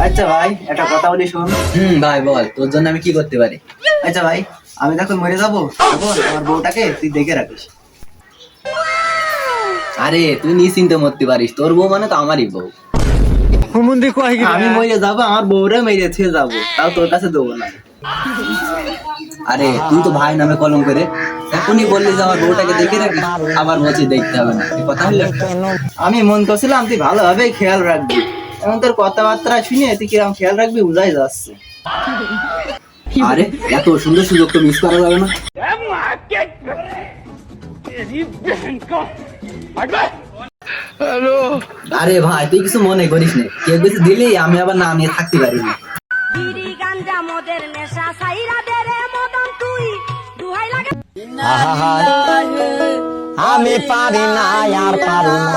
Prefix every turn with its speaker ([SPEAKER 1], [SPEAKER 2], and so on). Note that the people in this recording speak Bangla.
[SPEAKER 1] আচ্ছা ভাই, একটা কথা বলি শোন।
[SPEAKER 2] ভাই বল, তোর জন্য আমি কি করতে পারি?
[SPEAKER 1] আচ্ছা ভাই, আমি যখন মরে যাবো তখন আমার বউটাকে তুই দেখে রাখিস।
[SPEAKER 2] আরে তুই নিশ্চিন্তে মরতে পারিস, তোর বউ মানে তো আমারই বউ।
[SPEAKER 1] আমি মরে যাবো, আমার বউরে মেরে থুয়ে যাবো, তাও তোর কাছে দেবো না।
[SPEAKER 2] আরে তুই তো ভাই নামে কলম করে এখনই বললি যে আমার বউটাকে দেখে রাখিস, আবার বলছি দেখতে হবে না, এই কথা হলো?
[SPEAKER 1] আমি মন করছিলাম তুই ভালোভাবে খেয়াল রাখবি, এখন তোর কথাবার্তা শুনে তুই কিরকম খেয়াল রাখবি বুঝাই যাচ্ছে।
[SPEAKER 2] আরে এত সুন্দর সুযোগ তো মিস করা যাবে না। আরে ভাই তুই কিছু মনে করিস না, কেউ কিছু দিলি আমি আবার না নিয়ে থাকতে পারি না।
[SPEAKER 3] বিড়ি গাঞ্জা মদের নেশা সাইরা দে রে মদন তুই দুহাই লাগে
[SPEAKER 4] আমি পারি না আর পারি না।